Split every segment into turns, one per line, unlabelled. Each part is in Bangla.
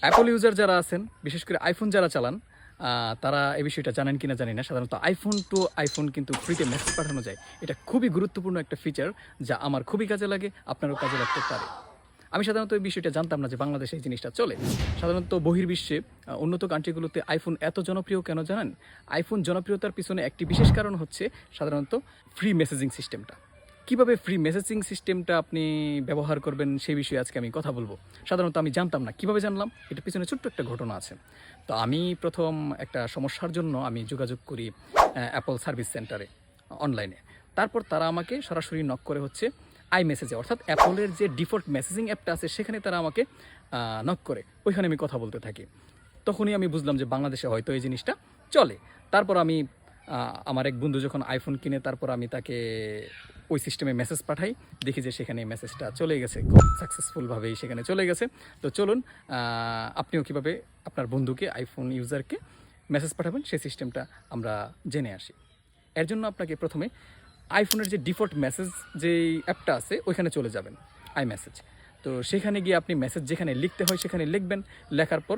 অ্যাপল ইউজার যারা আছেন, বিশেষ করে আইফোন যারা চালান, তারা এই বিষয়টা জানেন কিনা জানি না। সাধারণত আইফোন টু আইফোন কিন্তু ফ্রিতে মেসেজ পাঠানো যায়। এটা খুবই গুরুত্বপূর্ণ একটা ফিচার, যা আমার খুবই কাজে লাগে, আপনারও কাজে লাগতে পারে। আমি সাধারণত এই বিষয়টা জানতাম না যে বাংলাদেশে এই জিনিসটা চলে। সাধারণত বহির্বিশ্বে উন্নত কান্ট্রিগুলোতে আইফোন এত জনপ্রিয় কেন জানেন? আইফোন জনপ্রিয়তার পিছনে একটি বিশেষ কারণ হচ্ছে সাধারণত ফ্রি মেসেজিং সিস্টেমটা। কিভাবে ফ্রি মেসেজিং সিস্টেমটা আপনি ব্যবহার করবেন সেই বিষয়ে আজকে আমি কথা বলবো। সাধারণত আমি জানতাম না। কিভাবে জানলাম? এটার পিছনে ছোট্ট একটা ঘটনা আছে। তো আমি প্রথম একটা সমস্যার জন্য আমি যোগাযোগ করি অ্যাপল সার্ভিস সেন্টারে অনলাইনে। তারপর তারা আমাকে সরাসরি নক করে হচ্ছে আইমেসেজে, অর্থাৎ অ্যাপলের যে ডিফল্ট মেসেজিং অ্যাপটা আছে সেখানে তারা আমাকে নক করে। ওইখানে আমি কথা বলতে থাকি। তখনই আমি বুঝলাম যে বাংলাদেশে হয়তো এই জিনিসটা চলে। তারপর আমি আমার এক বন্ধু যখন আইফোন কিনে, তারপর আমি তাকে ওই সিস্টেমে মেসেজ পাঠাই। দেখি যে সেখানে মেসেজটা চলে গেছে, খুব সাকসেসফুলভাবেই সেখানে চলে গেছে। তো চলুন আপনিও কীভাবে আপনার বন্ধুকে, আইফোন ইউজারকে মেসেজ পাঠাবেন সেই সিস্টেমটা আমরা জেনে আসি। এর জন্য আপনাকে প্রথমে আইফোনের যে ডিফল্ট মেসেজ যেই অ্যাপটা আছে ওইখানে চলে যাবেন, আইমেসেজ। তো সেখানে গিয়ে আপনি মেসেজ যেখানে লিখতে হয় সেখানে লিখবেন। লেখার পর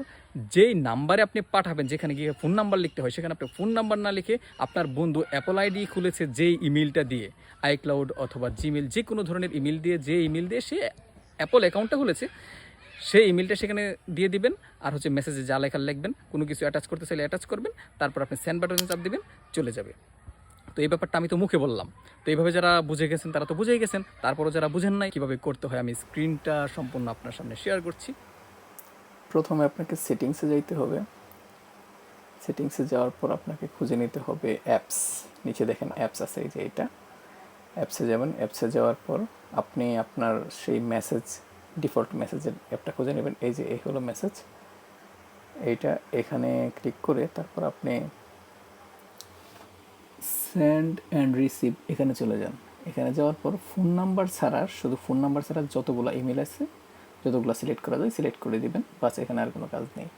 যেই নাম্বারে আপনি পাঠাবেন, যেখানে গিয়ে ফোন নাম্বার লিখতে হয় সেখানে আপনি ফোন নাম্বার না লিখে আপনার বন্ধু অ্যাপল আইডি খুলেছে যেই ইমেলটা দিয়ে, আইক্লাউড অথবা জিমেল, যে কোনো ধরনের ইমেল দিয়ে, যে ইমেল দিয়ে সে অ্যাপল অ্যাকাউন্টটা খুলেছে সেই ইমেলটা সেখানে দিয়ে দিবেন। আর হচ্ছে মেসেজে যা লেখার লিখবেন, কোনো কিছু অ্যাটাচ করতে চাইলে অ্যাটাচ করবেন। তারপর আপনি সেন্ড বাটনে চাপ দিবেন, চলে যাবে। তো এই ব্যাপারটা আমি তো মুখে বললাম। তো এইভাবে যারা বুঝে গেছেন তারা তো বুঝেই গেছেন। তারপরও যারা বুঝেন নাই কীভাবে করতে হয়, আমি স্ক্রিনটা সম্পূর্ণ আপনার সামনে শেয়ার করছি।
প্রথমে আপনাকে সেটিংসে যাইতে হবে। সেটিংসে যাওয়ার পর আপনাকে খুঁজে নিতে হবে অ্যাপস। নিচে দেখেন অ্যাপস আছে, এই যে এটা অ্যাপসে যাবেন। অ্যাপসে যাওয়ার পর আপনি আপনার সেই মেসেজ, ডিফল্ট মেসেজের অ্যাপটা খুঁজে নেবেন। এই যে এই হলো মেসেজ, এইটা এখানে ক্লিক করে তারপর আপনি সেন্ড অ্যান্ড রিসিভ এখানে চলে যান। এখানে যাওয়ার পর ফোন নাম্বার ছাড়া, শুধু ফোন নাম্বার ছাড়া যতগুলো ইমেল আছে যতগুলো সিলেক্ট করা যায় সিলেক্ট করে দিবেন। বাস, এখানে আর কোনো কাজ নেই।